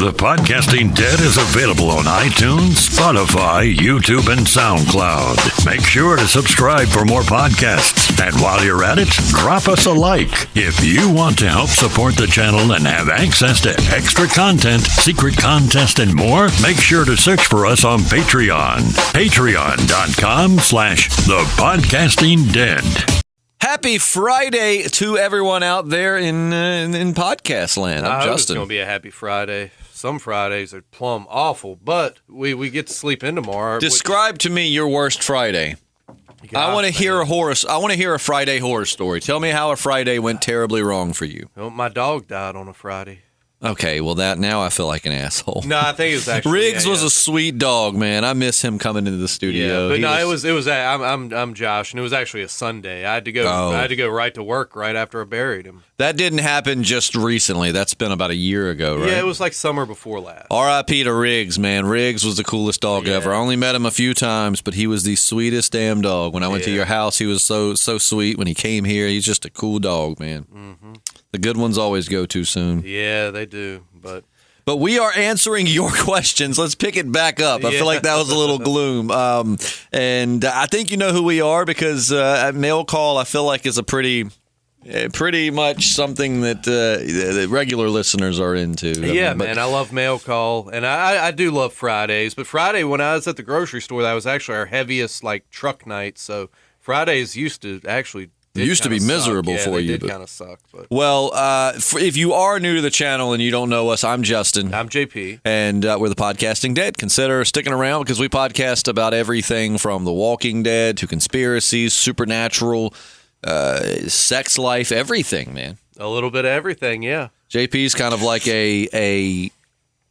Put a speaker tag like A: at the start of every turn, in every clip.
A: The Podcasting Dead is available on iTunes, Spotify, YouTube, and SoundCloud. Make sure to subscribe for more podcasts. And while you're at it, drop us a like. If you want to help support the channel and have access to extra content, secret contest, and more, make sure to search for us on Patreon. Patreon.com/thepodcastingdead.
B: Happy Friday to everyone out there in podcast land. I'm Justin.
C: It's going to be a happy Friday. Some Fridays are plumb awful, but we get to sleep in tomorrow.
B: Describe to me your worst Friday. I want to hear a Friday horror story. Tell me how a Friday went terribly wrong for you.
C: Well, my dog died on a Friday.
B: Okay, well now I feel like an asshole.
C: No, I think it was actually
B: Riggs was a sweet dog, man. I miss him coming into the studio.
C: Yeah, but it was. I'm Josh, and it was actually a Sunday. I had to go. I had to go right to work right after I buried him.
B: That didn't happen just recently. That's been about a year ago, right?
C: Yeah, it was like summer before last.
B: R.I.P. to Riggs, man. Riggs was the coolest dog ever. I only met him a few times, but he was the sweetest damn dog. When I went to your house, he was so sweet. When he came here, he's just a cool dog, man. Mm-hmm. The good ones always go too soon.
C: Yeah, they do.
B: But we are answering your questions. Let's pick it back up. I feel like that was a little gloom. And I think you know who we are because mail call, I feel like, is a pretty much something that the regular listeners are into.
C: Man, I love mail call. And I do love Fridays. But Friday, when I was at the grocery store, that was actually our heaviest truck night. So Fridays used to actually...
B: It used to be miserable for you.
C: It did kind of suck. But.
B: Well, if you are new to the channel and you don't know us, I'm Justin.
C: I'm JP.
B: And we're the Podcasting Dead. Consider sticking around because we podcast about everything from The Walking Dead to conspiracies, supernatural, sex life, everything, man.
C: A little bit of everything, yeah.
B: JP's kind of like a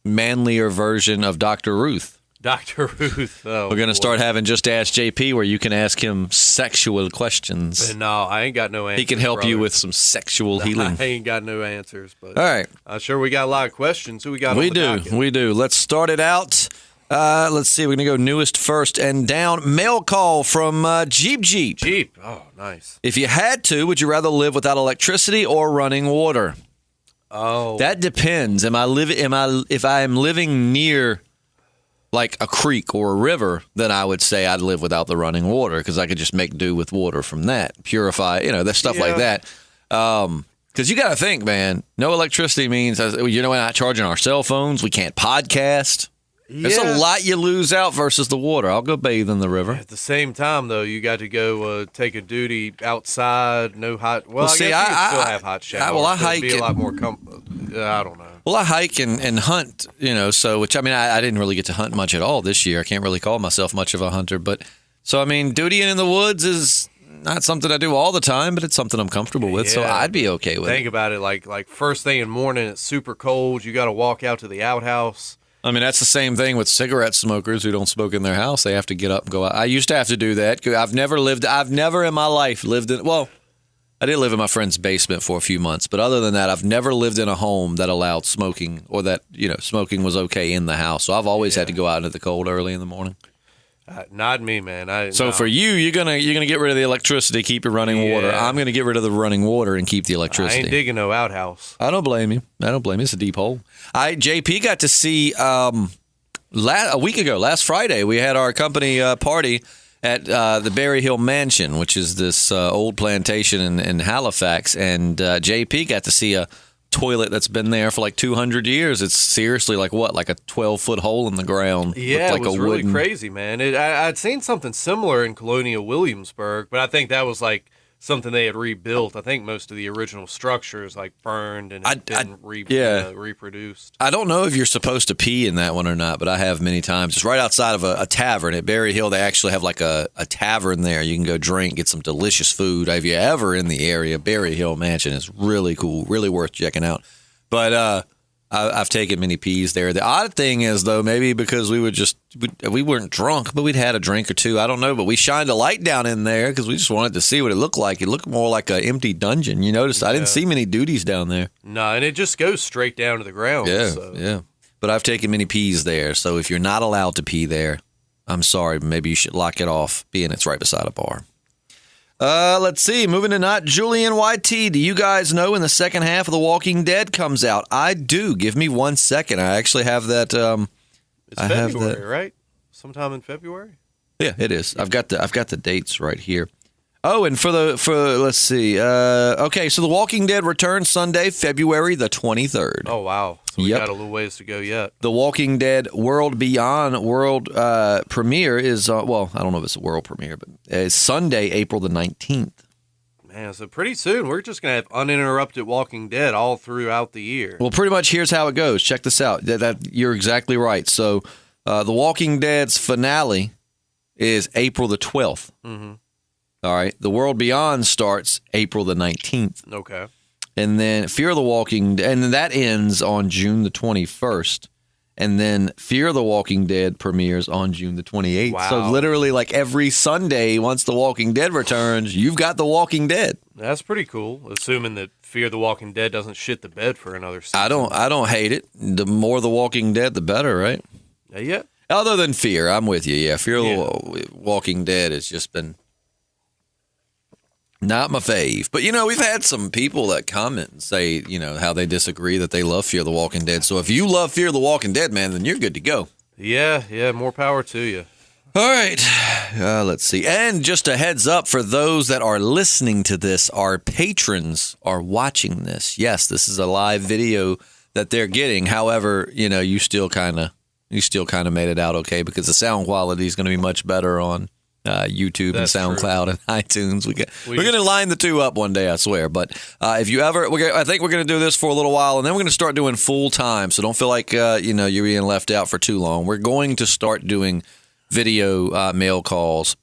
B: manlier version of Dr. Ruth.
C: Dr. Ruth. Oh,
B: we're going to start having Just Ask JP where you can ask him sexual questions.
C: No, I ain't got no answers.
B: He can help you with some sexual healing.
C: I ain't got no answers. But
B: all right.
C: I'm sure we got a lot of questions. Who we got?
B: We do. Let's start it out. Let's see. We're going to go newest first and down. Mail call from Jeep.
C: Jeep. Oh, nice.
B: If you had to, would you rather live without electricity or running water?
C: Oh.
B: That depends. If I am living near like a creek or a river, then I would say I'd live without the running water because I could just make do with water from that, purify, that stuff like that. Because you got to think, man, no electricity means, we're not charging our cell phones. We can't podcast. There's a lot you lose out versus the water. I'll go bathe in the river.
C: At the same time, though, you got to go take a duty outside. No hot. Well, I guess you still have hot showers.
B: I hike.
C: Be a lot more comfortable. I don't know.
B: Well, I hike and hunt. I didn't really get to hunt much at all this year. I can't really call myself much of a hunter, but dutying in the woods is not something I do all the time, but it's something I'm comfortable with. So I'd be okay with it.
C: Think about it, like first thing in the morning, it's super cold. You got to walk out to the outhouse.
B: That's the same thing with cigarette smokers who don't smoke in their house. They have to get up and go out. I used to have to do that. I've never in my life lived in, I did live in my friend's basement for a few months, but other than that, I've never lived in a home that allowed smoking or that, smoking was okay in the house. So I've always had to go out into the cold early in the morning.
C: Not me, man.
B: For you, you're gonna get rid of the electricity, keep your running water. I'm gonna get rid of the running water and keep the electricity.
C: I ain't digging no outhouse.
B: I don't blame you. It's a deep hole. JP got to see a week ago, last Friday, we had our company party at the Berry Hill Mansion, which is this old plantation in Halifax, and JP got to see a toilet that's been there for like 200 years. It's seriously like a 12-foot hole in the ground.
C: Yeah, it was really crazy, man. I'd seen something similar in Colonial Williamsburg, but I think that was like something they had rebuilt. I think most of the original structures burned and reproduced.
B: I don't know if you're supposed to pee in that one or not, but I have many times. It's right outside of a tavern at Berry Hill. They actually have like a tavern there. You can go drink, get some delicious food. If you're ever in the area, Berry Hill Mansion is really cool, really worth checking out. But I've taken many pees there. The odd thing is, though, maybe because we weren't drunk, but we'd had a drink or two. I don't know, but we shined a light down in there because we just wanted to see what it looked like. It looked more like an empty dungeon. You noticed I didn't see many duties down there.
C: No, and it just goes straight down to the ground.
B: Yeah. But I've taken many pees there, so if you're not allowed to pee there, I'm sorry. Maybe you should lock it off, being it's right beside a bar. Let's see. Moving to not Julian YT. Do you guys know when the second half of The Walking Dead comes out? I do. Give me 1 second. I actually have that.
C: It's February, right? Sometime in February.
B: Yeah, it is. I've got the dates right here. Oh, and for let's see. Okay, so The Walking Dead returns Sunday, February the 23rd.
C: Oh wow! So we got a little ways to go yet.
B: The Walking Dead World Beyond world premiere is well, I don't know if it's a world premiere, but it's Sunday, April the 19th.
C: Man, so pretty soon we're just gonna have uninterrupted Walking Dead all throughout the year.
B: Well, pretty much here's how it goes. Check this out. That you're exactly right. So, The Walking Dead's finale is April the 12th.
C: Mm-hmm.
B: All right. The World Beyond starts April the 19th.
C: Okay.
B: And then Fear the Walking Dead, and that ends on June the 21st. And then Fear the Walking Dead premieres on June the 28th.
C: Wow.
B: So literally like every Sunday, once The Walking Dead returns, you've got The Walking Dead.
C: That's pretty cool, assuming that Fear the Walking Dead doesn't shit the bed for another season.
B: I don't hate it. The more The Walking Dead, the better, right?
C: Yeah.
B: Other than Fear, I'm with you. Yeah, Fear the Walking Dead has just been not my fave. But, we've had some people that comment and say, how they disagree that they love Fear the Walking Dead. So if you love Fear the Walking Dead, man, then you're good to go.
C: Yeah, more power to you.
B: All right. Let's see. And just a heads up for those that are listening to this, our patrons are watching this. Yes, this is a live video that they're getting. However, you still kind of made it out okay because the sound quality is going to be much better on YouTube
C: That's
B: and SoundCloud
C: true.
B: and iTunes. We're going to line the two up one day, I swear. But if you ever, I think we're going to do this for a little while, and then we're going to start doing full time. So don't feel like you're being left out for too long. We're going to start doing video mail calls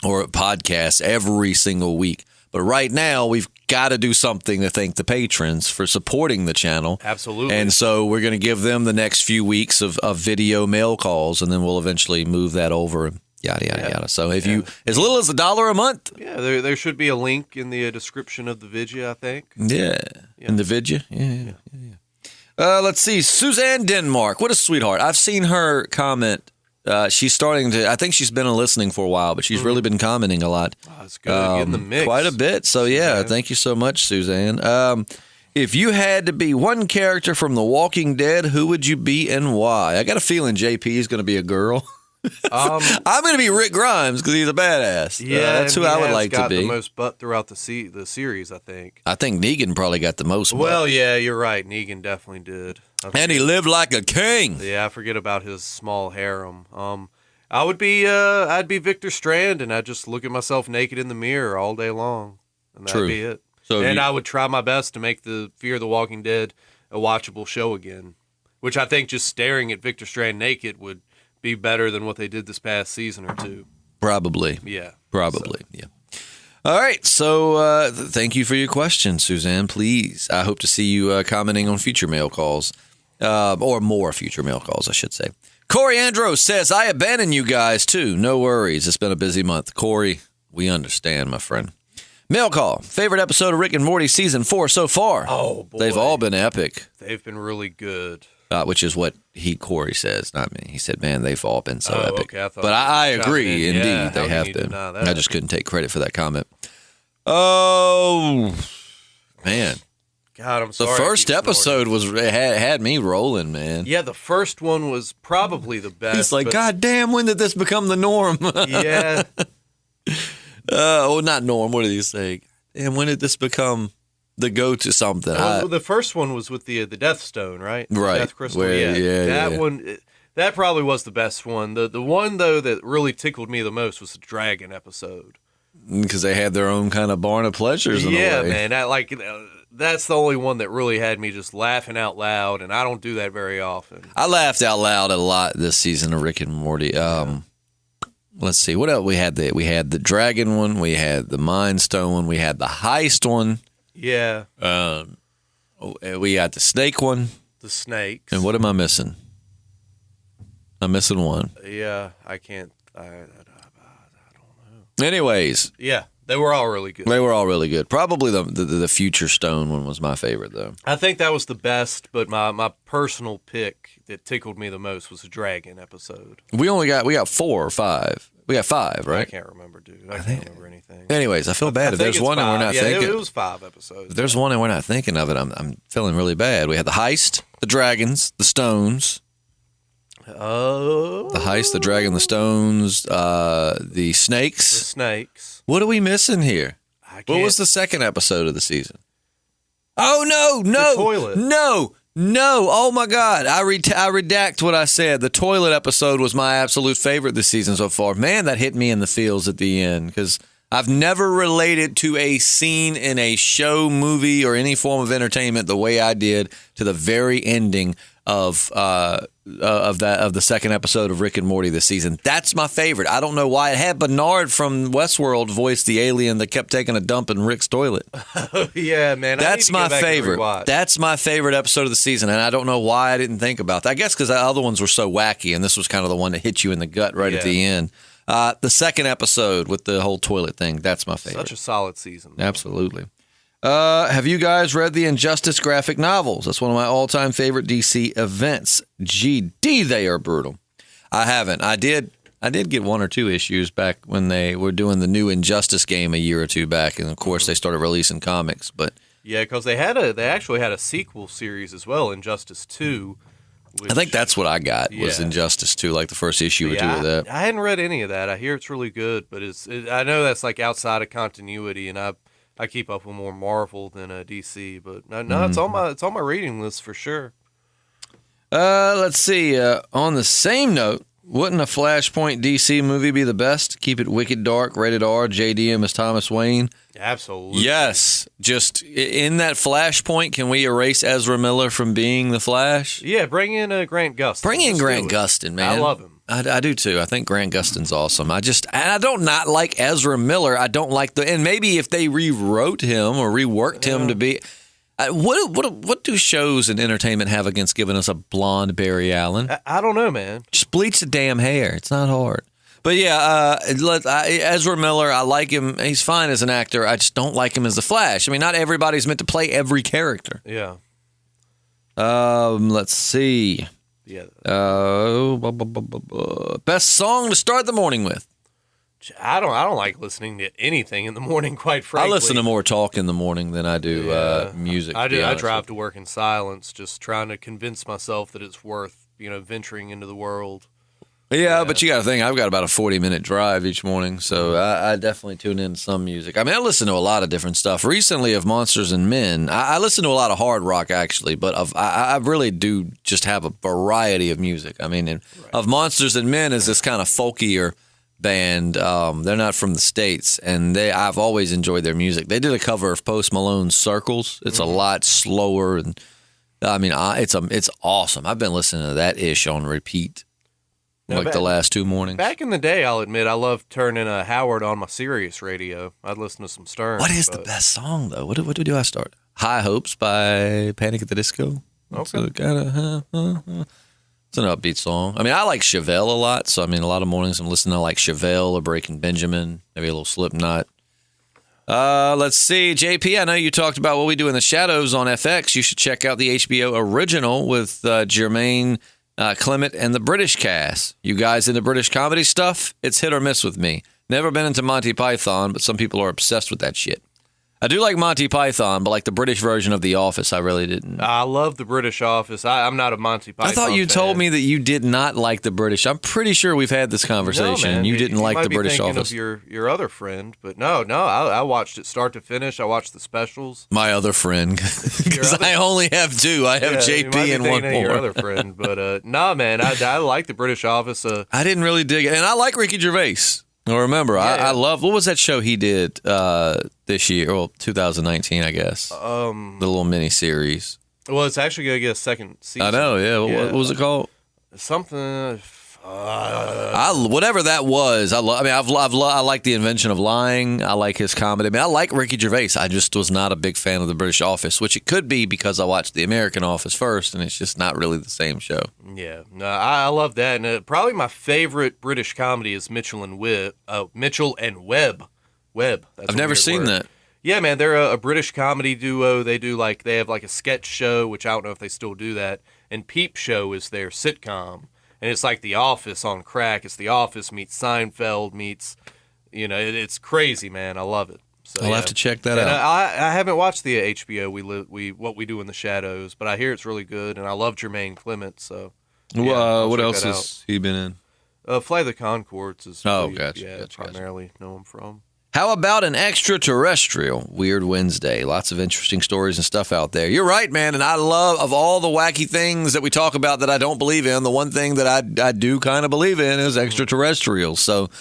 B: or podcasts every single week. But right now, we've got to do something to thank the patrons for supporting the channel.
C: Absolutely.
B: And so we're going to give them the next few weeks of video mail calls, and then we'll eventually move that over and yada, yada, yada. So if you, as little as $1 a month.
C: Yeah, there should be a link in the description of the video, I think.
B: Yeah. In the video. Yeah. Let's see. Suzanne Denmark. What a sweetheart. I've seen her comment. She's starting to, I think she's been listening for a while, but she's really been commenting a lot.
C: Oh, that's good. In the mix.
B: Quite a bit. So, yeah, thank you so much, Suzanne. If you had to be one character from The Walking Dead, who would you be and why? I got a feeling JP is going to be a girl. I'm going to be Rick Grimes because he's a badass.
C: Yeah,
B: that's who I would like to
C: got
B: be.
C: the most butt throughout the series, I think.
B: I think Negan probably got the most butt.
C: Well, yeah, you're right. Negan definitely did.
B: And he lived like a king.
C: Yeah, I forget about his small harem. I would be, I'd be Victor Strand, and I'd just look at myself naked in the mirror all day long, and that'd be it. So I would try my best to make the Fear the Walking Dead a watchable show again, which I think just staring at Victor Strand naked would be better than what they did this past season or two.
B: Probably.
C: Yeah.
B: Probably. Yeah. All right. So thank you for your question, Suzanne. Please, I hope to see you commenting on future mail calls, or more future mail calls, I should say. Corey Andros says, I abandon you guys, too. No worries. It's been a busy month. Corey, we understand, my friend. Mail call. Favorite episode of Rick and Morty season 4 so far?
C: Oh, boy.
B: They've all been epic.
C: They've been really good.
B: Which is what Corey says, not me. He said, man, they've all been so epic.
C: Okay,
B: but I agree, indeed,
C: yeah,
B: they have been. I just couldn't take credit for that comment. Oh, man.
C: God, I'm sorry.
B: The first episode had me rolling, man.
C: Yeah, the first one was probably the best.
B: He's like, God damn, when did this become the norm?
C: Yeah.
B: Not norm, what did he say? And when did this become the go-to something?
C: Well, the first one was with the Death Stone, right?
B: Right.
C: Death Crystal. That one, that probably was the best one. The one, though, that really tickled me the most was the Dragon episode.
B: Because they had their own kind of barn of pleasures in a way.
C: Yeah, man. That's the only one that really had me just laughing out loud, and I don't do that very often.
B: I laughed out loud a lot this season of Rick and Morty. Let's see. What else we had? We had the Dragon one. We had the Mind Stone one. We had the Heist one.
C: Yeah.
B: We got the Snake one.
C: The Snakes.
B: And what am I missing? I'm missing one.
C: Yeah, I can't. I don't know.
B: Anyways.
C: Yeah, they were all really good.
B: They were all really good. Probably the Future Stone one was my favorite, though.
C: I think that was the best, but my personal pick that tickled me the most was the Dragon episode.
B: We got 4 or 5. We got 5, right?
C: I can't remember, dude. I can't remember anything.
B: Anyways, I feel bad. If there's one
C: 5.
B: and we're not thinking.
C: It was 5 episodes.
B: If there's one and we're not thinking of it, I'm feeling really bad. We had the heist, the dragons, the stones.
C: Oh.
B: The heist, the dragon, the stones, the snakes.
C: The snakes.
B: What are we missing here? What was the second episode of the season? Oh, no.
C: The toilet.
B: No. Oh, my God. I redact what I said. The toilet episode was my absolute favorite this season so far. Man, that hit me in the feels at the end because I've never related to a scene in a show, movie, or any form of entertainment the way I did to the very ending of the second episode of Rick and Morty this season. That's my favorite. I don't know why. It had Bernard from Westworld voice the alien that kept taking a dump in Rick's toilet.
C: Yeah, man.
B: That's my favorite. That's my favorite episode of the season, and I don't know why I didn't think about that. I guess because the other ones were so wacky, and this was kind of the one that hit you in the gut right at the end. The second episode with the whole toilet thing, that's my favorite.
C: Such a solid season. Though.
B: Absolutely. Have you guys read the Injustice graphic novels? That's one of my all-time favorite DC events. GD, they are brutal. I haven't. I did get 1 or 2 issues back when they were doing the new Injustice game a year or 2 back, and of course they started releasing comics. But
C: yeah, because they actually had a sequel series as well, Injustice 2.
B: I think that's what I got was Injustice 2, like the first issue or 2 of that.
C: I hadn't read any of that. I hear it's really good, but I know that's like outside of continuity, and I keep up with more Marvel than DC, but no, it's on my reading list for sure.
B: Let's see. On the same note, wouldn't a Flashpoint DC movie be the best? Keep it wicked dark, rated R, JDM as Thomas Wayne.
C: Absolutely.
B: Yes. Just in that Flashpoint, can we erase Ezra Miller from being the Flash?
C: Yeah, bring in Grant Gustin.
B: Bring in Grant Gustin, man.
C: I love him.
B: I do too. I think Grant Gustin's awesome. I don't not like Ezra Miller. I don't like and maybe if they rewrote him or reworked him to be. What do shows and entertainment have against giving us a blonde Barry Allen?
C: I don't know, man.
B: Just bleach the damn hair. It's not hard. But yeah, Ezra Miller, I like him. He's fine as an actor. I just don't like him as the Flash. I mean, not everybody's meant to play every character.
C: Yeah.
B: Let's see.
C: Yeah.
B: Best song to start the morning with.
C: I don't like listening to anything in the morning, quite frankly.
B: I listen to more talk in the morning than I do music.
C: I drive to work in silence, just trying to convince myself that it's worth, venturing into the world.
B: Yeah, but you got to think, I've got about a 40-minute drive each morning, so I definitely tune in some music. I mean, I listen to a lot of different stuff. Recently, of Monsters and Men, I listen to a lot of hard rock, actually, but I really do just have a variety of music. I mean, of Monsters and Men is this kind of folkier band. They're not from the States, and I've always enjoyed their music. They did a cover of Post Malone's Circles. It's a lot slower, and I mean, it's awesome. I've been listening to that ish on repeat. The last 2 mornings. Back
C: in the day, I'll admit, I loved turning Howard on my Sirius radio. I'd listen to some Stern.
B: What is the best song, though? What do I start? High Hopes by Panic at the Disco.
C: Okay.
B: It's an upbeat song. I mean, I like Chevelle a lot, so I mean, a lot of mornings I'm listening to like Chevelle or Breaking Benjamin, maybe a little Slipknot. Let's see. JP, I know you talked about What We Do in the Shadows on FX. You should check out the HBO original with Jermaine Clement and the British cast. You guys into British comedy stuff? It's hit or miss with me. Never been into Monty Python, but some people are obsessed with that shit. I do like Monty Python, but like the British version of The Office, I really didn't.
C: I love the British Office. I'm not a Monty Python
B: I thought you
C: fan.
B: told me that you did not like the British. I'm pretty sure we've had this conversation.
C: No, man.
B: You didn't like the British
C: Office.
B: Office.
C: Of your other friend, but no. I watched it start to finish. I watched the specials.
B: My other friend, because I only have 2. I have JP and one more.
C: Your other friend, but no, man. I like the British Office.
B: I didn't really dig it, and I like Ricky Gervais. Well, remember, I love, what was that show he did this year, or 2019, I guess? The little mini series.
C: Well, it's actually going to get a second season.
B: I know, yeah. What was it called?
C: Something.
B: Whatever that was. I like The Invention of Lying. I like his comedy. I mean, I like Ricky Gervais. I just was not a big fan of the British Office, which it could be because I watched the American Office first, and it's just not really the same show.
C: Yeah, no, I love that. And probably my favorite British comedy is Mitchell and Webb. Webb.
B: I've never seen that.
C: Yeah, man, they're a British comedy duo. They have like a sketch show, which I don't know if they still do that. And Peep Show is their sitcom. and it's like The Office on crack. It's The Office meets Seinfeld meets, it's crazy, man. I love it. So,
B: I'll have to check that out.
C: I haven't watched the HBO What We Do in the Shadows, but I hear it's really good, and I love Jermaine Clement. So,
B: what else has he been in?
C: Flight of the Conchords is
B: gotcha.
C: primarily know him from.
B: How about an extraterrestrial Weird Wednesday? Lots of interesting stories and stuff out there. You're right, man, and I love, of all the wacky things that we talk about that I don't believe in, the one thing that I do kind of believe in is extraterrestrials. So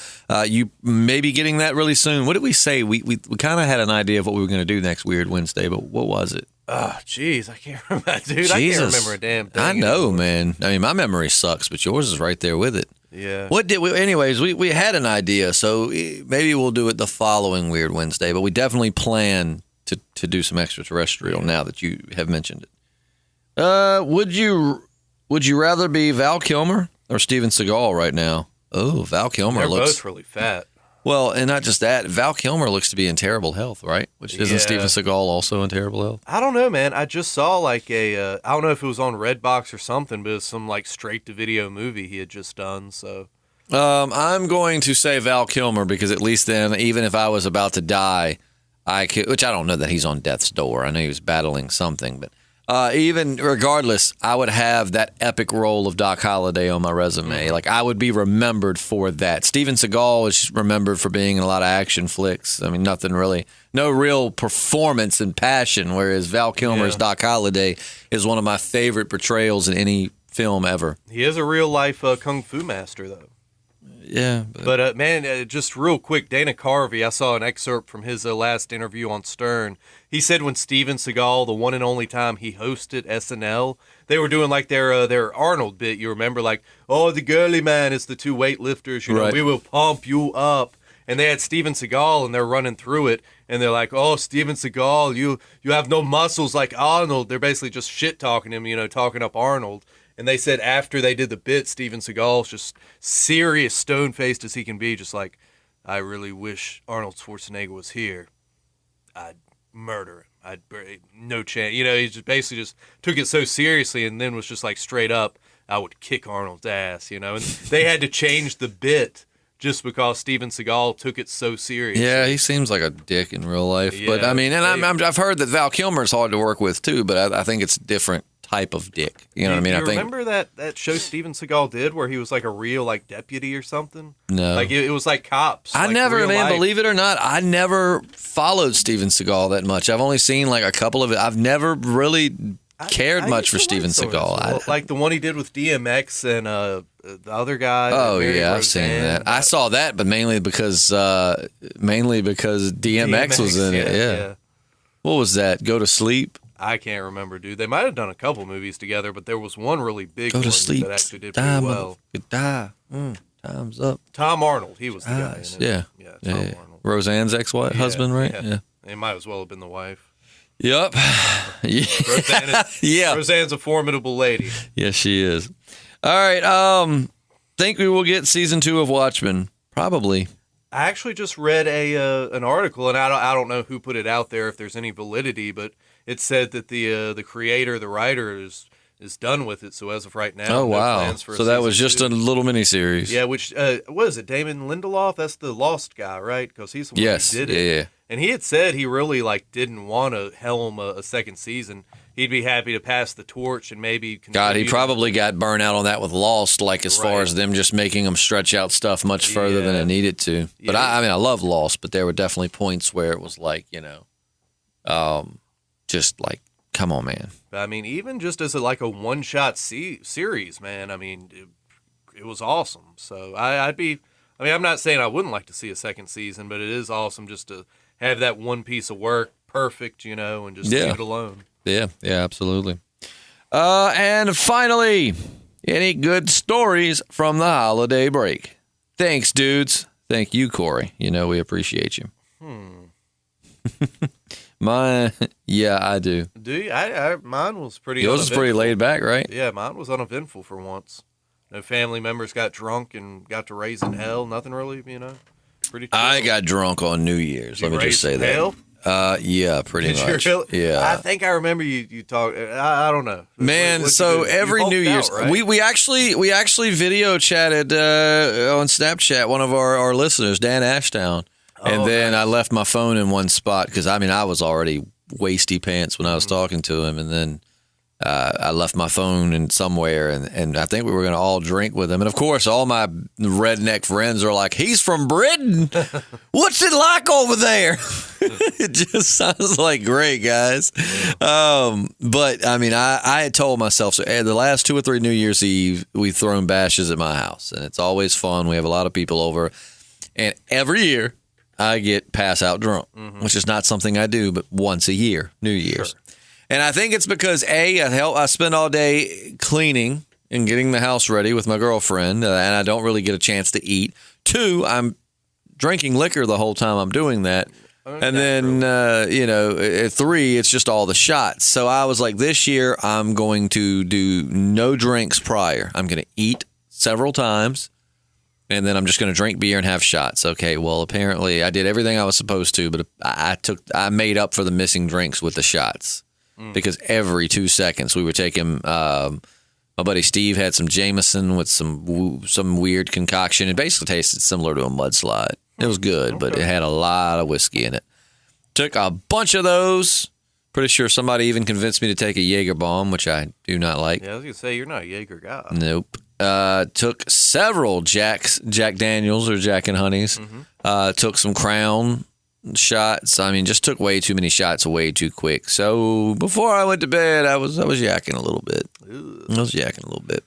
B: you may be getting that really soon. What did we say? We kind of had an idea of what we were going to do next Weird Wednesday, but what was it?
C: Oh, jeez, I can't remember, dude. I can't remember a damn thing.
B: I know, man. I mean, my memory sucks, but yours is right there with it.
C: Yeah.
B: What did we? Anyways, we had an idea, so maybe we'll do it the following Weird Wednesday. But we definitely plan to do some extraterrestrial now that you have mentioned it. Would you rather be Val Kilmer or Steven Seagal right now? Oh, Val Kilmer
C: They're
B: looks
C: both really fat.
B: well, and not just that. Val Kilmer looks to be in terrible health, right? Which isn't Steven Seagal also in terrible health?
C: I don't know, man. I just saw like I don't know if it was on Redbox or something, but it was some like straight-to-video movie he had just done. So,
B: I'm going to say Val Kilmer because at least then, even if I was about to die, I could. Which I don't know that he's on death's door. I know he was battling something, but even regardless, I would have that epic role of Doc Holliday on my resume.
C: Mm-hmm.
B: Like I would be remembered for that. Steven Seagal is remembered for being in a lot of action flicks. I mean, no real performance and passion. Whereas Val Kilmer's Doc Holliday is one of my favorite portrayals in any film ever.
C: he is a real life kung fu master, though.
B: Yeah,
C: But man, just real quick, Dana Carvey, I saw an excerpt from his last interview on Stern. He said when Steven Seagal, the one and only time he hosted SNL, they were doing like their Arnold bit. You remember, like, oh, the girly man is the two weightlifters.
B: Right.
C: We will pump you up. And they had Steven Seagal, and they're running through it, and they're like, "Oh, Steven Seagal, you have no muscles like Arnold." They're basically just shit talking him, talking up Arnold. And they said after they did the bit, Steven Seagal's just serious, stone-faced as he can be, just like, I really wish Arnold Schwarzenegger was here. I'd murder him. No chance. He just basically just took it so seriously and then was just like straight up, I would kick Arnold's ass, And they had to change the bit just because Steven Seagal took it so seriously.
B: Yeah, he seems like a dick in real life.
C: Yeah,
B: but I mean, and I've heard that Val Kilmer's hard to work with too, but I think it's different type of dick. You know what I mean?
C: You remember that show Steven Seagal did where he was like a real like deputy or something?
B: No.
C: Like it was like Cops.
B: I
C: like
B: never,
C: real
B: man,
C: life.
B: believe it or not, I never followed Steven Seagal that much. I've only seen like a couple of it. I've never really cared much for Steven Seagal.
C: Like the one he did with DMX and the other guy.
B: Oh
C: Mary
B: yeah, I've
C: Roseanne.
B: seen that. I saw that, but mainly because DMX was in it. Yeah. What was that? Go to Sleep?
C: I can't remember, dude. They might have done a couple movies together, but there was one really big
B: Go
C: one
B: to sleep.
C: that actually did pretty well.
B: Die. Time's up.
C: Tom Arnold, he was the guy in it.
B: Yeah.
C: Tom Arnold.
B: Roseanne's ex-wife, husband, right?
C: Yeah. It might as well have been the wife.
B: Yep.
C: Roseanne's a formidable lady.
B: Yes, she is. All right. Think we will get season 2 of Watchmen? Probably.
C: I actually just read an article, and I don't know who put it out there, if there's any validity, but it said that the creator, the writer, is done with it. So as of right now,
B: oh wow!
C: plans for
B: so that was just
C: 2.
B: a little miniseries.
C: Yeah. Which what is it? Damon Lindelof? That's the Lost guy, right? Because he's the one who did it.
B: Yeah.
C: And he had said he really didn't want to helm a second season. He'd be happy to pass the torch and maybe.
B: God, he probably got burned out on that with Lost, as far as them just making them stretch out stuff much further than it needed to. But I mean, I love Lost, but there were definitely points where it was just like, come on, man.
C: I mean, even just as a one-shot series, man. I mean, it was awesome. So I'm not saying I wouldn't like to see a second season, but it is awesome just to have that one piece of work perfect, and just leave it alone.
B: Yeah, absolutely. And finally, any good stories from the holiday break? Thanks, dudes. Thank you, Corey. We appreciate you. I do.
C: Do you? Mine was pretty.
B: Yours was pretty laid back, right?
C: Yeah, mine was uneventful for once. No family members got drunk and got to raise in hell. Nothing really, pretty chill.
B: I got drunk on New Year's. Let me just say that.
C: Hell?
B: Yeah, pretty much.
C: Really?
B: Yeah.
C: I think I remember you talk. I don't know,
B: Man. So every New Year's,
C: right?
B: we actually video chatted on Snapchat one of our listeners, Dan Ashdown, and then I left my phone in one spot because I was already wasty pants when I was talking to him, and then I left my phone in somewhere, and I think we were going to all drink with him. And, of course, all my redneck friends are like, he's from Britain. What's it like over there? It just sounds like great, guys. But, I had told myself, so the last 2 or 3 New Year's Eve, we've thrown bashes at my house, and it's always fun. We have a lot of people over, and every year I get pass-out drunk, which is not something I do, but once a year, New Year's. Sure. And I think it's because, I spend all day cleaning and getting the house ready with my girlfriend, and I don't really get a chance to eat. 2, I'm drinking liquor the whole time I'm doing that. And then, 3, it's just all the shots. So I was like, this year I'm going to do no drinks prior. I'm going to eat several times, and then I'm just going to drink beer and have shots. Okay, well, apparently I did everything I was supposed to, but I made up for the missing drinks with the shots. Because every 2 seconds we were taking, my buddy Steve had some Jameson with some weird concoction. It basically tasted similar to a mudslide. It was good, but it had a lot of whiskey in it. Took a bunch of those. Pretty sure somebody even convinced me to take a Jaeger bomb, which I do not like.
C: Yeah, I was going to say, you're not a Jaeger guy.
B: Nope. Took several Jack Daniels or Jack and Honeys. Took some Crown shots. Just took way too many shots way too quick. So before I went to bed, I was yakking a little bit.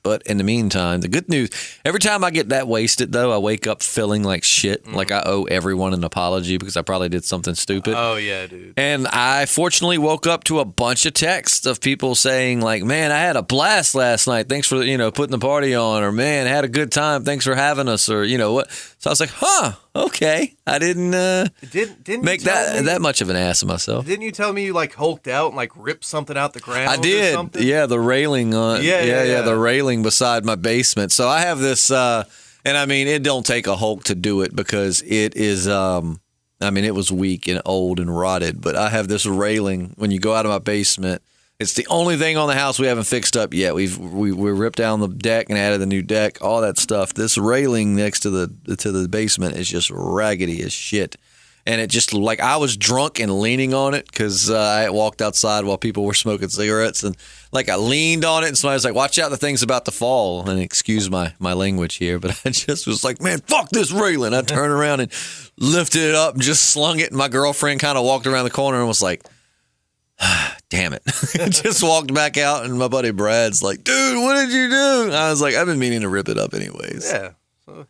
B: But in the meantime, the good news, every time I get that wasted, though, I wake up feeling like shit, like I owe everyone an apology because I probably did something stupid.
C: Oh, yeah, dude.
B: And I fortunately woke up to a bunch of texts of people saying, like, man, I had a blast last night. Thanks for, putting the party on. Or, man, I had a good time. Thanks for having us. Or, what. So I was like, okay. I didn't make that much of an ass of myself.
C: Didn't you tell me you, hulked out and, ripped something out the ground?
B: I did.
C: Or something?
B: Yeah, the railing on. Yeah, the railing beside my basement. So I have this, and it don't take a Hulk to do it because it is, it was weak and old and rotted, but I have this railing when you go out of my basement. It's the only thing on the house we haven't fixed up yet. We ripped down the deck and added the new deck, all that stuff. This railing next to the basement is just raggedy as shit. And it just, I was drunk and leaning on it because I walked outside while people were smoking cigarettes. And, I leaned on it, and somebody was like, watch out, the thing's about to fall. And excuse my language here, but I just was like, man, fuck this railing. I turned around and lifted it up and just slung it. And my girlfriend kind of walked around the corner and was like, damn it. Just walked back out, and my buddy Brad's like, dude, what did you do? I was like, I've been meaning to rip it up anyways.
C: Yeah.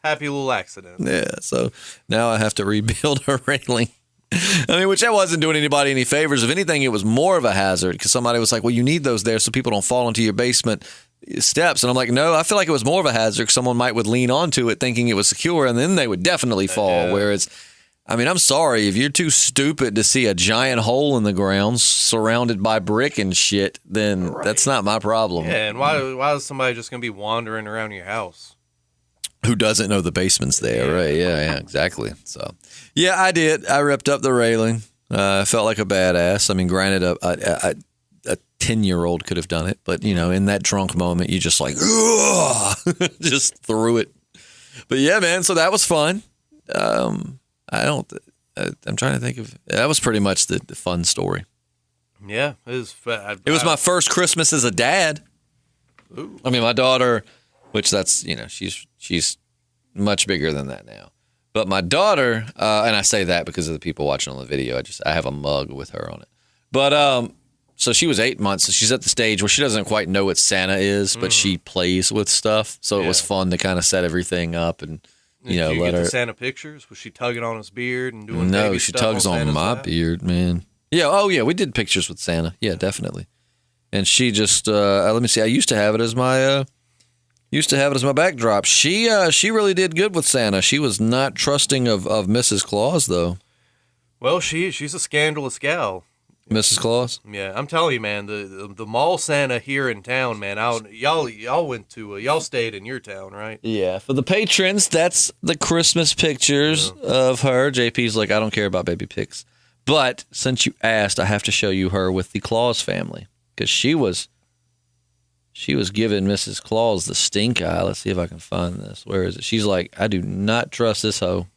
C: Happy little accident.
B: Yeah, so now I have to rebuild a railing. Which I wasn't doing anybody any favors. If anything, it was more of a hazard because somebody was like, well, you need those there so people don't fall into your basement steps. And I'm like, no, I feel like it was more of a hazard because someone would lean onto it thinking it was secure, and then they would definitely fall. Yeah. Whereas, I'm sorry, if you're too stupid to see a giant hole in the ground surrounded by brick and shit, then that's not my problem.
C: Yeah, and why is somebody just going to be wandering around your house?
B: Who doesn't know the basement's there, right? Yeah, exactly. So, yeah, I did. I ripped up the railing. I felt like a badass. Granted, a 10-year-old could have done it, but, in that drunk moment, you just just threw it. But, yeah, man, so that was fun. I'm trying to think of, that was pretty much the fun story.
C: Yeah, it was.
B: It was my first Christmas as a dad. Ooh. My daughter, which that's, she's much bigger than that now. But my daughter, and I say that because of the people watching on the video, I have a mug with her on it. But, so she was 8 months, so she's at the stage where she doesn't quite know what Santa is, but she plays with stuff. So it was fun to kind of set everything up and,
C: Did you
B: let
C: get
B: her.
C: The Santa pictures? Was she tugging on his beard and doing
B: No,
C: baby
B: she
C: stuff
B: tugs on
C: Santa's
B: my
C: lap?
B: beard, man. Yeah, oh yeah, we did pictures with Santa. Yeah, definitely. And she just, let me see, I used to have it as my backdrop. She really did good with Santa. She was not trusting of Mrs. Claus, though.
C: Well, she's a scandalous gal.
B: Mrs. Claus?
C: Yeah, I'm telling you, man, the mall Santa here in town, man. Y'all went to y'all stayed in your town, right?
B: Yeah. For the patrons, that's the Christmas pictures of her. JP's like, I don't care about baby pics. But since you asked, I have to show you her with the Claus family because she was giving Mrs. Claus the stink eye. Let's see if I can find this. Where is it? She's like, I do not trust this hoe.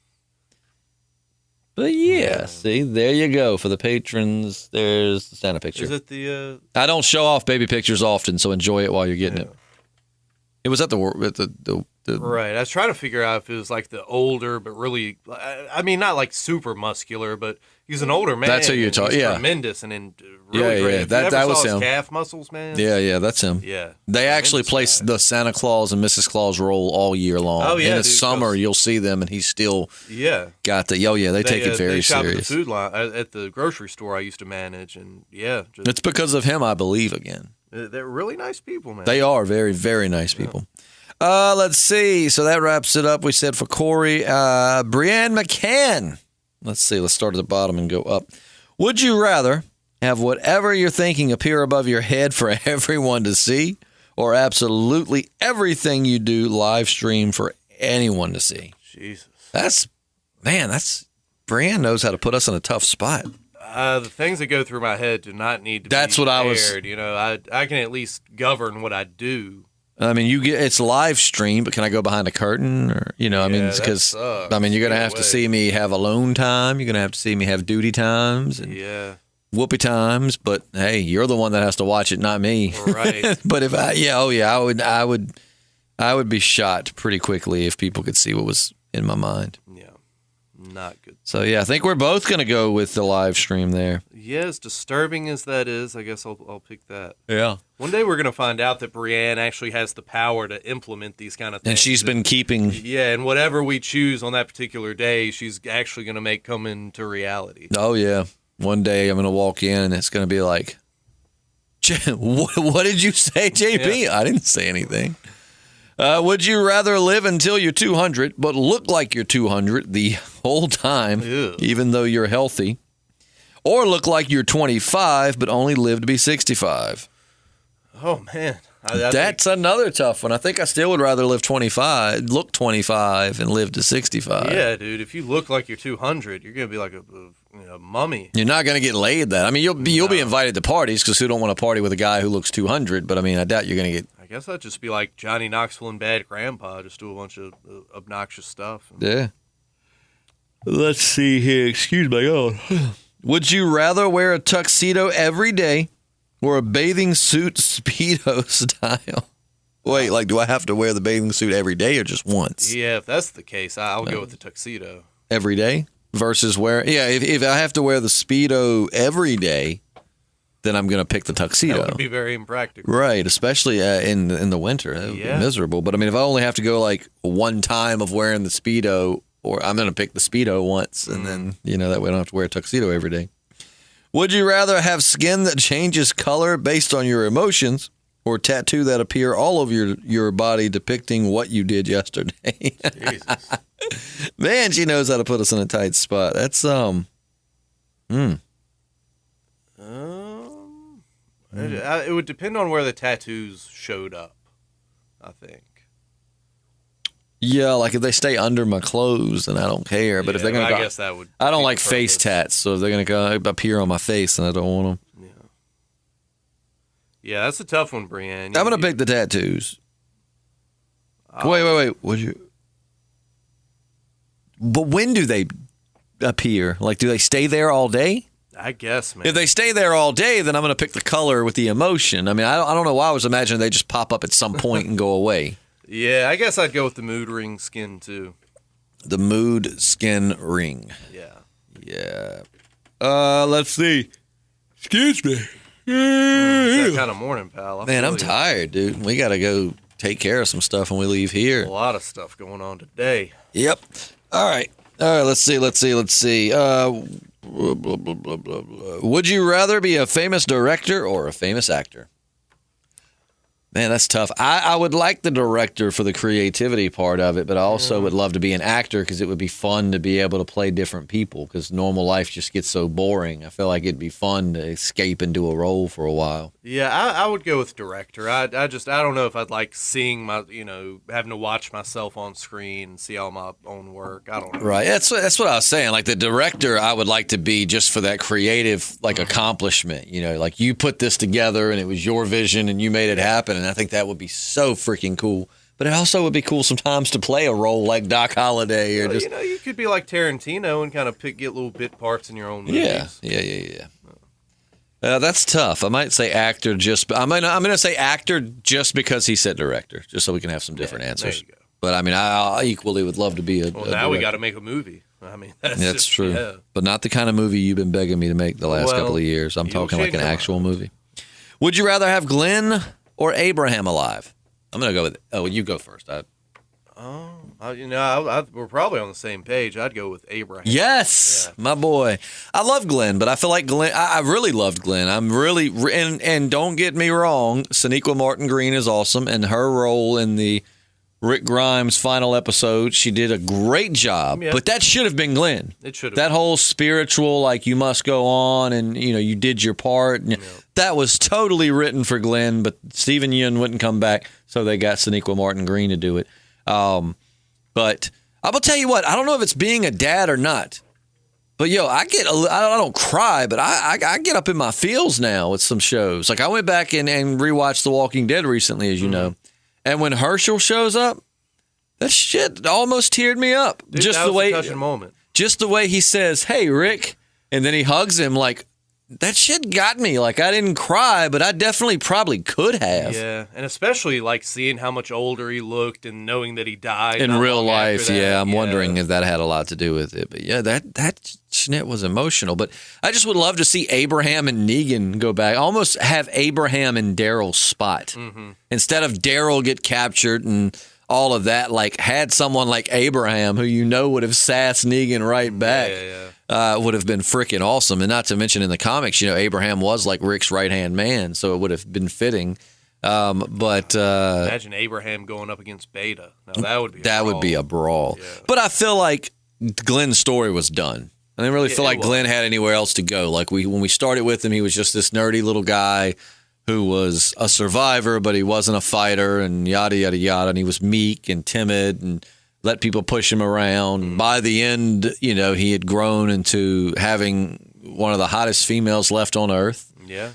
B: But yeah, see, there you go. For the patrons, there's the Santa picture.
C: Is it the...
B: I don't show off baby pictures often, so enjoy it while you're getting it. It was at the
C: Right. I was trying to figure out if it was like the older, but really, I mean, not like super muscular, but he's an older man.
B: That's who you're talking. Yeah,
C: tremendous and in really great.
B: Yeah. That was him.
C: His calf muscles, man.
B: Yeah, that's him.
C: Yeah.
B: They actually place the Santa Claus and Mrs. Claus role all year long.
C: Oh yeah.
B: In the summer, you'll see them, and he's still got the. Oh yeah, they take it very
C: shop
B: serious.
C: At the food line at the grocery store I used to manage, and
B: it's because of him, I believe. Again,
C: they're really nice people, man.
B: They are very, very nice people. Let's see. So that wraps it up. We said for Corey, Brianne McCann. Let's see. Let's start at the bottom and go up. Would you rather have whatever you're thinking appear above your head for everyone to see, or absolutely everything you do live stream for anyone to see?
C: Jesus.
B: That's Brianne knows how to put us in a tough spot.
C: The things that go through my head do not need to be
B: what I was.
C: You know, I can at least govern what I do.
B: I mean, it's live stream, but can I go behind a curtain? Or I mean, because you're gonna have to see me have alone time. You're gonna have to see me have duty times and whoopee times. But hey, you're the one that has to watch it, not me.
C: Right.
B: But if I would be shot pretty quickly if people could see what was in my mind.
C: Yeah, not good.
B: So yeah, I think we're both gonna go with the live stream there.
C: Yeah, as disturbing as that is, I guess I'll pick that.
B: Yeah.
C: One day we're going to find out that Brianne actually has the power to implement these kind of things.
B: And she's been keeping...
C: Yeah, and whatever we choose on that particular day, she's actually going to make come into reality.
B: Oh, yeah. One day I'm going to walk in and it's going to be like, what did you say, JP?
C: Yeah.
B: I didn't say anything. Would you rather live until you're 200 but look like you're 200 the whole time, even though you're healthy? Or look like you're 25, but only live to be 65.
C: Oh, man.
B: That's another tough one. I think I still would rather look 25, and live to 65.
C: Yeah, dude. If you look like you're 200, you're going to be like a mummy.
B: You're not going to get laid that. I mean, you'll be invited to parties because who don't want to party with a guy who looks 200? But, I mean, I doubt you're going to get...
C: I guess that'd just be like Johnny Knoxville and Bad Grandpa. Just do a bunch of obnoxious stuff.
B: Yeah. Let's see here. Excuse my own. Would you rather wear a tuxedo every day or a bathing suit Speedo style? Wait, like, do I have to wear the bathing suit every day or just once?
C: Yeah, if that's the case, I'll go with the tuxedo.
B: Every day versus if I have to wear the Speedo every day, then I'm going to pick the tuxedo.
C: That would be very impractical.
B: Right, especially in the winter. That would be miserable. But, I mean, if I only have to go, like, one time of wearing the Speedo, or I'm going to pick the Speedo once, and then, that way I don't have to wear a tuxedo every day. Would you rather have skin that changes color based on your emotions or tattoo that appear all over your body depicting what you did yesterday?
C: Jesus.
B: Man, she knows how to put us in a tight spot. That's,
C: It would depend on where the tattoos showed up, I think.
B: Yeah, like if they stay under my clothes, then I don't care. But if they're gonna,
C: I guess that would.
B: I don't like face tats, so if they're gonna go up here on my face, then I don't want them.
C: Yeah, that's a tough one, Brianne.
B: I'm gonna pick the tattoos. Wait. Would you? But when do they appear? Like, do they stay there all day?
C: I guess, man.
B: If they stay there all day, then I'm gonna pick the color with the emotion. I mean, I don't know why I was imagining they just pop up at some point and go away.
C: Yeah, I guess I'd go with the mood ring skin, too.
B: The mood skin ring. Yeah. Let's see. Excuse me.
C: It's that kind of morning, pal.
B: Man, I'm tired, dude. We got to go take care of some stuff when we leave here.
C: A lot of stuff going on today.
B: Yep. All right. Let's see. Would you rather be a famous director or a famous actor? Man, that's tough. I would like the director for the creativity part of it, but I also would love to be an actor because it would be fun to be able to play different people because normal life just gets so boring. I feel like it'd be fun to escape and do a role for a while.
C: Yeah, I would go with director. I don't know if I'd like seeing my, having to watch myself on screen and see all my own work. I don't know.
B: Right. That's what I was saying. Like the director, I would like to be just for that creative, like accomplishment, like you put this together and it was your vision and you made it happen. And I think that would be so freaking cool. But it also would be cool sometimes to play a role like Doc Holliday or just.
C: You could be like Tarantino and kind of get little bit parts in your own movies.
B: Yeah. That's tough. I might say actor I'm going to say actor just because he said director, just so we can have some different answers.
C: There you go.
B: But I mean, I equally would love to be a.
C: Well, now we got to make a movie. I mean,
B: that's true. Yeah. But not the kind of movie you've been begging me to make the last couple of years. I'm talking like an actual movie. Would you rather have Glenn or Abraham alive? I'm going to go with. Oh, you go first.
C: We're probably on the same page. I'd go with Abraham.
B: Yes, my boy. I love Glenn, but I feel like Glenn. I really loved Glenn. I'm really and don't get me wrong. Sonequa Martin Green is awesome, and her role in the Rick Grimes final episode, she did a great job. Yeah. But that should have been Glenn.
C: It should have.
B: That whole spiritual, like you must go on, and you did your part. And that was totally written for Glenn, but Stephen Yeun wouldn't come back, so they got Sonequa Martin Green to do it. But I will tell you what, I don't know if it's being a dad or not, but I don't cry, but I get up in my feels now with some shows. Like I went back and rewatched The Walking Dead recently, as you know, and when Herschel shows up, that shit almost teared me up.
C: Dude, that was a touching moment.
B: Just the way he says, "Hey, Rick," and then he hugs him like. That shit got me. Like, I didn't cry, but I definitely probably could have.
C: Yeah, and especially, like, seeing how much older he looked and knowing that he died.
B: In real life, I'm wondering if that had a lot to do with it. But, yeah, that shit was emotional. But I just would love to see Abraham and Negan go back. Almost have Abraham in Daryl's spot. Mm-hmm. Instead of Daryl get captured and all of that, like, had someone like Abraham who would have sassed Negan right back. Would have been freaking awesome. And not to mention in the comics, Abraham was like Rick's right-hand man, so it would have been fitting. But
C: imagine Abraham going up against Beta. Now, that would be a brawl.
B: Yeah. But I feel like Glenn's story was done. I didn't really feel like Glenn had anywhere else to go. Like when we started with him, he was just this nerdy little guy who was a survivor, but he wasn't a fighter and yada, yada, yada. And he was meek and timid and let people push him around. By the end, he had grown into having one of the hottest females left on Earth.
C: Yeah.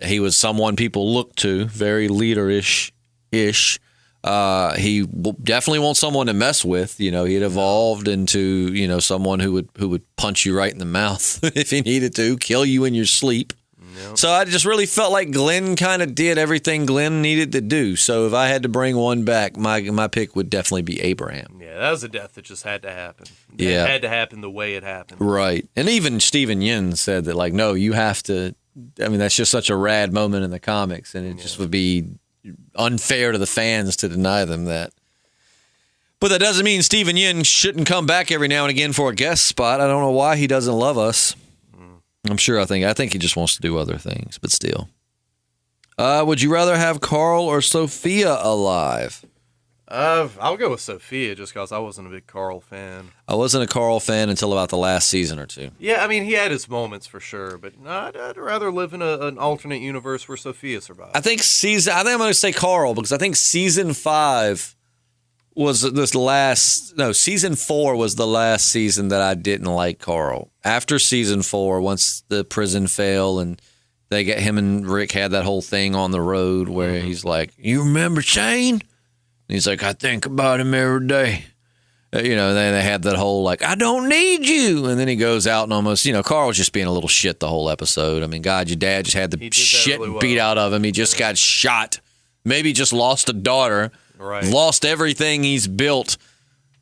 B: He was someone people looked to, very leaderish. He definitely wants someone to mess with. He had evolved into, someone who would punch you right in the mouth if he needed to, kill you in your sleep. Yep. So I just really felt like Glenn kind of did everything Glenn needed to do. So if I had to bring one back, my pick would definitely be Abraham.
C: Yeah, that was a death that just had to happen. It had to happen the way it happened.
B: Right. And even Stephen Yeun said that, like, no, you have to. I mean, that's just such a rad moment in the comics, and it just would be unfair to the fans to deny them that. But that doesn't mean Stephen Yeun shouldn't come back every now and again for a guest spot. I don't know why he doesn't love us. I'm sure. I think he just wants to do other things, but still. Would you rather have Karl or Sofia alive?
C: I'll go with Sofia just because I wasn't a big Karl fan.
B: I wasn't a Karl fan until about the last season or two.
C: Yeah, I mean, he had his moments for sure, but I'd rather live in an alternate universe where Sofia survived.
B: I think I'm going to say Karl because I think season 5 was season 4 was the last season that I didn't like Karl. After season 4, once the prison fell and they got him and Rick had that whole thing on the road where he's like, "You remember Shane?" And he's like, "I think about him every day." Then they had that whole like, "I don't need you." And then he goes out and almost, Karl was just being a little shit the whole episode. I mean, God, your dad just had the shit really beat out of him. He just got shot. Maybe just lost a daughter.
C: Right.
B: Lost everything he's built,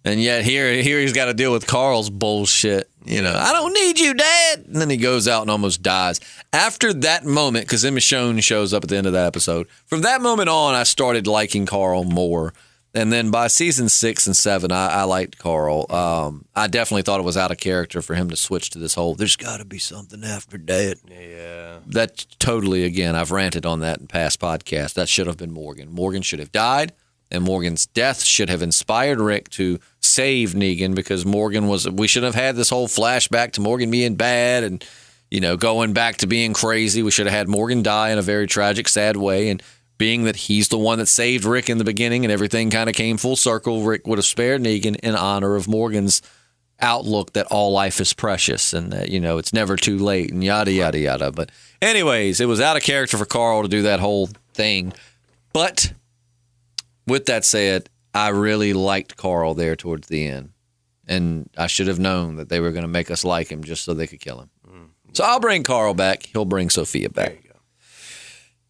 B: and yet here he's got to deal with Karl's bullshit. I don't need you, Dad. And then he goes out and almost dies. After that moment, because then Michonne shows up at the end of that episode. From that moment on, I started liking Karl more. And then by season 6 and 7, I liked Karl. I definitely thought it was out of character for him to switch to this whole, there's got to be something after death.
C: Yeah.
B: That totally, again, I've ranted on that in past podcasts. That should have been Morgan. Morgan should have died, and Morgan's death should have inspired Rick to save Negan, because we should have had this whole flashback to Morgan being bad and, going back to being crazy. We should have had Morgan die in a very tragic, sad way, and being that he's the one that saved Rick in the beginning and everything kind of came full circle, Rick would have spared Negan in honor of Morgan's outlook that all life is precious and that, it's never too late and yada, yada, yada. But anyways, it was out of character for Karl to do that whole thing. But with that said, I really liked Karl there towards the end. And I should have known that they were going to make us like him just so they could kill him. So I'll bring Karl back. He'll bring Sofia back.
C: There you go.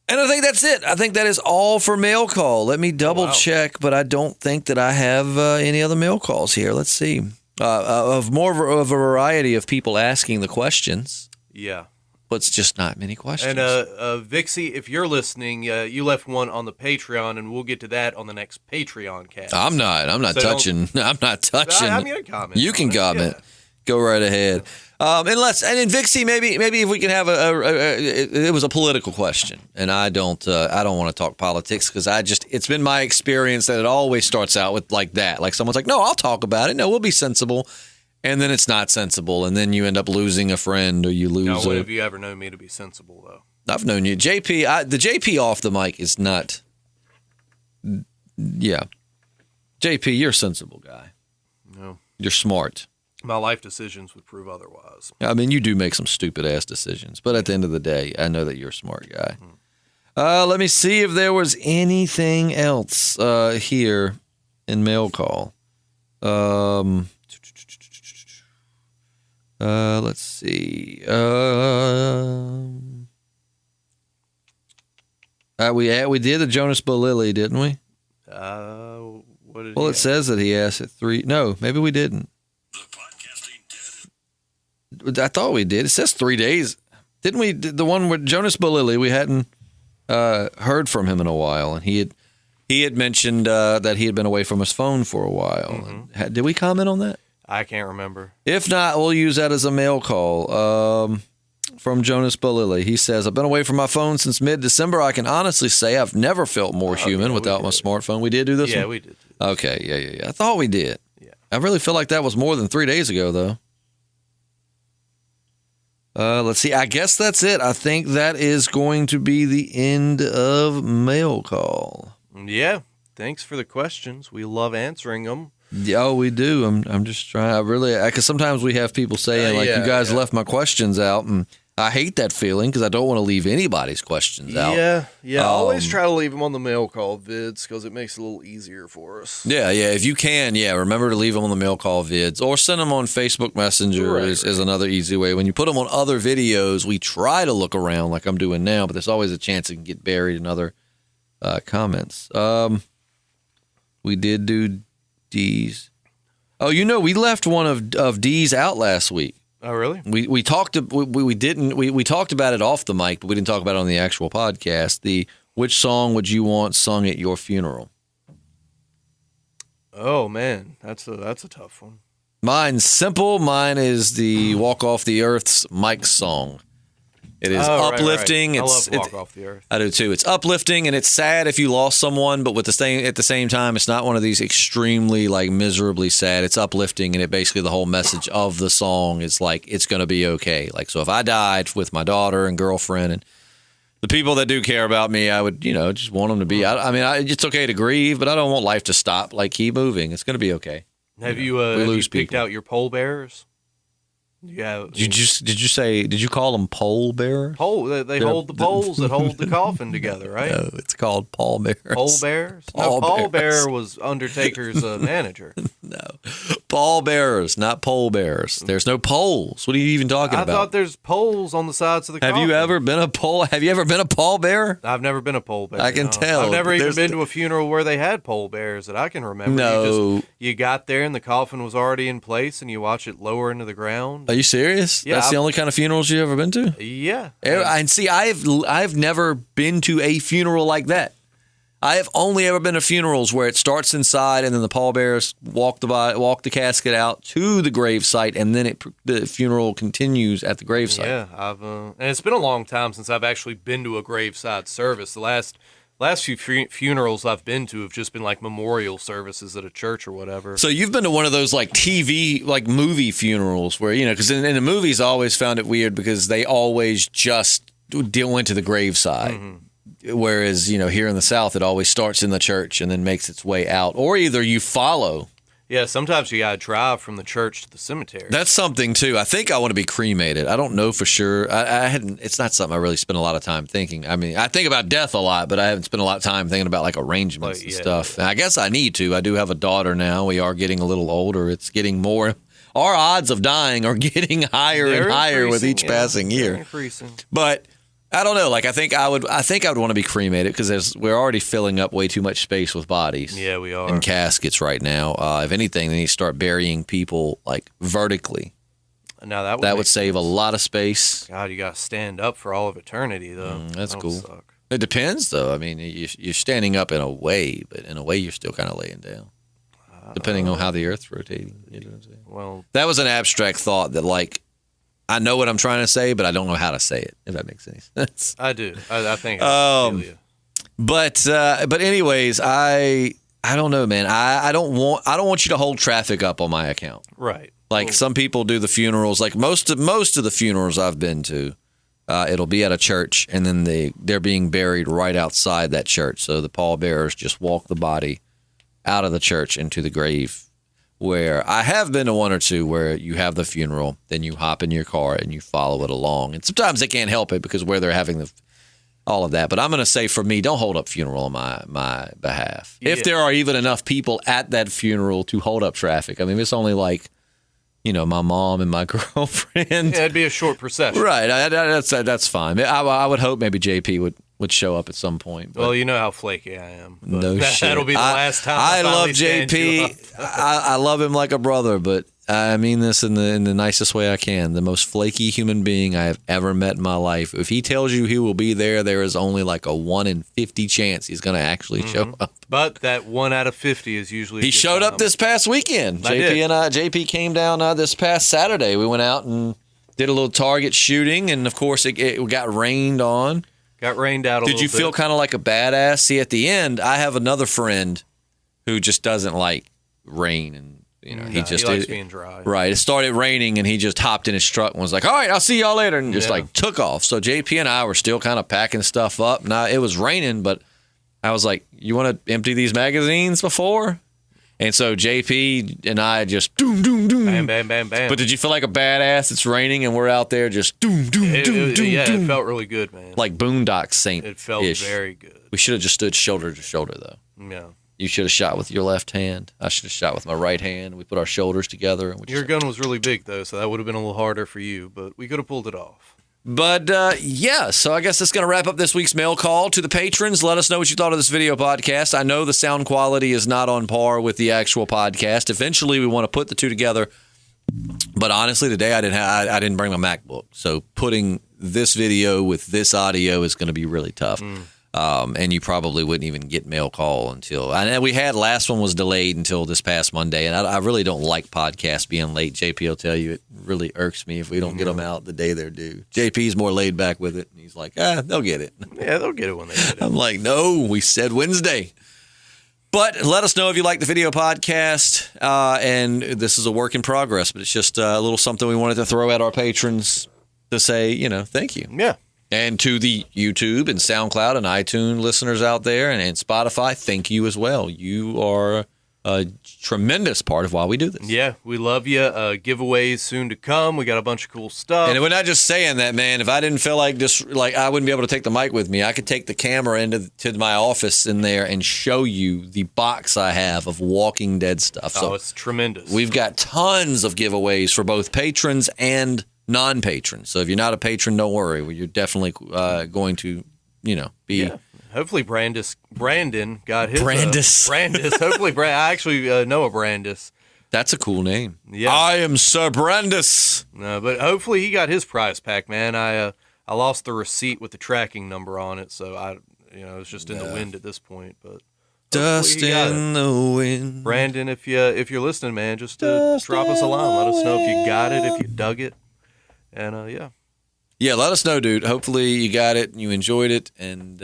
B: And I think that's it. I think that is all for mail call. Let me double check, but I don't think that I have any other mail calls here. Let's see. Of more of a variety of people asking the questions.
C: Yeah.
B: But it's just not many questions.
C: And Vixie, if you're listening, you left one on the Patreon, and we'll get to that on the next Patreon cast.
B: I'm not touching. I'm not touching.
C: I'm going to comment.
B: You can comment. Yeah. Go right ahead. And in Vixie, maybe if we can have it was a political question, and I don't want to talk politics because it's been my experience that it always starts out with like that, like someone's like, no, I'll talk about it, no, we'll be sensible, and then it's not sensible, and then you end up losing a friend or you lose.
C: Now, when have you ever known me to be sensible though?
B: I've known you, JP. The JP off the mic is not. Yeah, JP, you're a sensible guy.
C: No,
B: you're smart.
C: My life decisions would prove otherwise.
B: I mean, you do make some stupid-ass decisions, but at the end of the day, I know that you're a smart guy. Let me see if there was anything else here in mail call. Let's see. We did the Jonas Bolili, didn't we?
C: What did
B: it says that he asked at 3. No, maybe we didn't. I thought we did. It says 3 days. Didn't we? The one with Jonas Bolili, we hadn't heard from him in a while, and he had mentioned that he had been away from his phone for a while. Mm-hmm. Did we comment on that?
C: I can't remember.
B: If not, we'll use that as a mail call from Jonas Bolili. He says, I've been away from my phone since mid-December. I can honestly say I've never felt more human without my smartphone. We did do this one?
C: Yeah, we did.
B: Okay, yeah. I thought we did.
C: Yeah.
B: I really feel like that was more than 3 days ago, though. Let's see. I guess that's it. I think that is going to be the end of mail call.
C: Yeah. Thanks for the questions. We love answering them.
B: Yeah, we do. I'm just trying. Because sometimes we have people saying you guys left my questions out, and I hate that feeling because I don't want to leave anybody's questions out.
C: Yeah. I always try to leave them on the mail call vids because it makes it a little easier for us.
B: Yeah. If you can, remember to leave them on the mail call vids or send them on Facebook Messenger is another easy way. When you put them on other videos, we try to look around like I'm doing now, but there's always a chance it can get buried in other comments. We did do D's. Oh, we left one of D's out last week.
C: Oh, really?
B: We talked we talked about it off the mic, but we didn't talk about it on the actual podcast. Which song would you want sung at your funeral?
C: Oh man, that's a tough one.
B: Mine's simple. Mine is the Walk Off the Earth's Mike song. It is uplifting.
C: Right. I love Walk Off the Earth.
B: I do too. It's uplifting and it's sad if you lost someone, but at the same time, it's not one of these extremely miserably sad. It's uplifting, and it basically the whole message of the song is it's going to be okay. So if I died with my daughter and girlfriend and the people that do care about me, I would just want them to be. It's okay to grieve, but I don't want life to stop. Keep moving. It's going to be okay.
C: Have you picked out your pole bearers? Yeah.
B: Did you call them pole bearers?
C: They hold the poles that hold the coffin together, right?
B: No, it's called pall bearers.
C: Pole bearers? Paul Bearer was Undertaker's manager.
B: No. Pall bearers, not pole bearers. There's no poles. What are you even talking about?
C: I thought there's poles on the sides of the coffin.
B: Have you ever been a pallbearer?
C: I've never been a pallbearer.
B: I can tell.
C: I've never even been to a funeral where they had pallbearers that I can remember.
B: No.
C: You got there and the coffin was already in place and you watch it lower into the ground.
B: Are you serious?
C: Yeah,
B: That's the only kind of funerals you've ever been to?
C: Yeah.
B: And see, I've never been to a funeral like that. I have only ever been to funerals where it starts inside and then the pallbearers walk the casket out to the grave site and then the funeral continues at the grave site.
C: Yeah, and it's been a long time since I've actually been to a graveside service. The last few funerals I've been to have just been like memorial services at a church or whatever.
B: So you've been to one of those like TV, like movie funerals where, because in the movies I always found it weird because they always just went to the graveside. Mm-hmm. Whereas, here in the South, it always starts in the church and then makes its way out. Or either you follow.
C: Yeah, sometimes you got to drive from the church to the cemetery.
B: That's something, too. I think I want to be cremated. I don't know for sure. It's not something I really spend a lot of time thinking. I mean, I think about death a lot, but I haven't spent a lot of time thinking about, like, arrangements and stuff. And I guess I need to. I do have a daughter now. We are getting a little older. It's getting more. Our odds of dying are getting higher and higher with each passing year.
C: Increasing.
B: But I don't know. Like I think I would want to be cremated because we're already filling up way too much space with bodies.
C: Yeah, we are.
B: And caskets right now. If anything, they need to start burying people like vertically.
C: Now
B: that would save a lot of space.
C: God, you got to stand up for all of eternity, though.
B: That's cool.
C: Suck.
B: It depends, though. I mean, you're standing up in a way, but in a way, you're still kind of laying down, depending on how the Earth's rotating. You know what I'm saying?
C: Well,
B: that was an abstract thought that, like, I know what I'm trying to say, but I don't know how to say it, if that makes any sense.
C: I do. I think I feel you.
B: But anyways, I don't know, man. I don't want you to hold traffic up on my account.
C: Right.
B: Like some people do the funerals. Like most of the funerals I've been to, it'll be at a church, and then they're being buried right outside that church. So the pallbearers just walk the body out of the church into the grave. Where I have been to one or two where you have the funeral, then you hop in your car and you follow it along. And sometimes they can't help it because where they're having all of that. But I'm going to say for me, don't hold up funeral on my behalf. Yeah. If there are even enough people at that funeral to hold up traffic. I mean, it's only like, my mom and my girlfriend.
C: Yeah, it'd be a short procession.
B: Right. That's fine. I would hope maybe JP would show up at some point.
C: Well, you know how flaky I am.
B: No shit.
C: That'll be the last time.
B: I love JP. I love him like a brother, but I mean this in the nicest way I can. The most flaky human being I have ever met in my life. If he tells you he will be there, there is only like a 1 in 50 chance he's going to actually show up.
C: But that 1 out of 50 is usually.
B: He showed up this past weekend. JP came down this past Saturday. We went out and did a little target shooting, and of course it got rained on.
C: Got rained out a little bit.
B: Did you feel kind of like a badass? See, at the end, I have another friend who just doesn't like rain, and he
C: likes being dry.
B: Right. It started raining, and he just hopped in his truck and was like, "All right, I'll see y'all later," and just took off. So JP and I were still kind of packing stuff up. Now it was raining, but I was like, "You want to empty these magazines before?" And so JP and I just doom, doom, doom.
C: Bam, bam, bam, bam.
B: But did you feel like a badass? It's raining and we're out there just doom, doom, doom, doom.
C: Yeah, it felt really good, man.
B: Like Boondock Saint.
C: It felt very good.
B: We should have just stood shoulder to shoulder, though.
C: Yeah.
B: You should have shot with your left hand. I should have shot with my right hand. We put our shoulders together. And
C: your gun was really big, though, so that would have been a little harder for you, but we could have pulled it off.
B: But, so I guess that's going to wrap up this week's mail call to the patrons. Let us know what you thought of this video podcast. I know the sound quality is not on par with the actual podcast. Eventually, we want to put the two together. But honestly, today I didn't bring my MacBook. So putting this video with this audio is going to be really tough. And you probably wouldn't even get mail call until – I know last one was delayed until this past Monday, and I really don't like podcasts being late. JP will tell you it really irks me if we don't get them out the day they're due. JP's more laid back with it, and he's like, they'll get it.
C: Yeah, they'll get it when they get it.
B: I'm like, no, we said Wednesday. But let us know if you like the video podcast, and this is a work in progress, but it's just a little something we wanted to throw at our patrons to say, thank you.
C: Yeah.
B: And to the YouTube and SoundCloud and iTunes listeners out there and Spotify, thank you as well. You are a tremendous part of why we do this.
C: Yeah, we love you. Giveaways soon to come. We got a bunch of cool stuff.
B: And we're not just saying that, man. If I didn't feel like this, like I wouldn't be able to take the mic with me, I could take the camera into my office in there and show you the box I have of Walking Dead stuff. So
C: it's tremendous.
B: We've got tons of giveaways for both patrons and non-patrons. So if you're not a patron, don't worry. You're definitely going to, be.
C: Yeah. Hopefully Brandon got his.
B: Brandis.
C: Hopefully I actually know a Brandis.
B: That's a cool name.
C: Yeah.
B: I am Sir Brandis.
C: No, but hopefully he got his prize pack, man. I lost the receipt with the tracking number on it, so it's just in the wind at this point. But
B: dust in the wind.
C: Brandon, if you're listening, man, just drop us a line. Let us know if you got it, if you dug it, and
B: Yeah, let us know, dude. Hopefully you got it and you enjoyed it. And,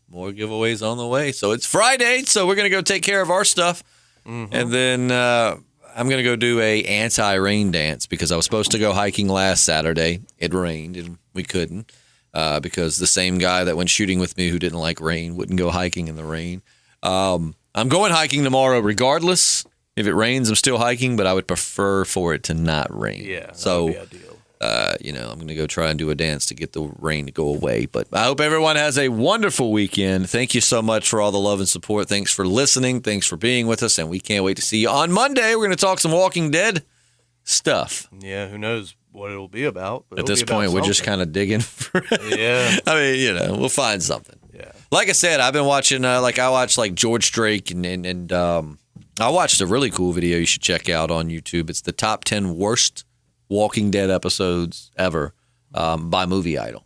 B: more giveaways on the way. So it's Friday, so we're going to go take care of our stuff. Mm-hmm. And then I'm going to go do a anti-rain dance because I was supposed to go hiking last Saturday. It rained, and we couldn't because the same guy that went shooting with me who didn't like rain wouldn't go hiking in the rain. I'm going hiking tomorrow regardless. If it rains, I'm still hiking, but I would prefer for it to not rain.
C: Yeah,
B: so,
C: that would be ideal.
B: I'm going to go try and do a dance to get the rain to go away. But I hope everyone has a wonderful weekend. Thank you so much for all the love and support. Thanks for listening. Thanks for being with us. And we can't wait to see you on Monday. We're going to talk some Walking Dead stuff.
C: Yeah, who knows what it'll be about.
B: At this point, we're just kind of digging.
C: Yeah.
B: I mean, we'll find something.
C: Yeah.
B: Like I said, I've been watching, I watched George Strait and I watched a really cool video you should check out on YouTube. It's the top 10 worst Walking Dead episodes ever by Movie Idol.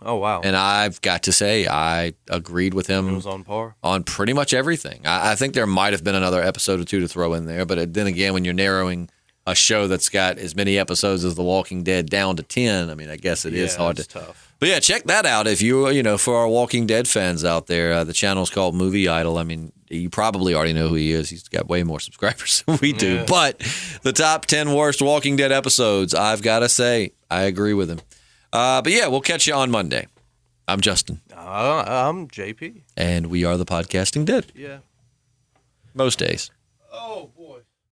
C: Oh, wow.
B: And I've got to say, I agreed with him.
C: It was on par?
B: On pretty much everything. I think there might have been another episode or two to throw in there, but then again, when you're narrowing a show that's got as many episodes as The Walking Dead down to 10, I mean, I guess it is hard to...
C: tough.
B: But yeah, check that out if you, for our Walking Dead fans out there. The channel's called Movie Idol. I mean, you probably already know who he is. He's got way more subscribers than we do. Yeah. But the top 10 worst Walking Dead episodes, I've got to say, I agree with him. But yeah, we'll catch you on Monday. I'm Justin.
C: I'm JP.
B: And we are the Podcasting Dead.
C: Yeah.
B: Most days.
C: Oh, boy.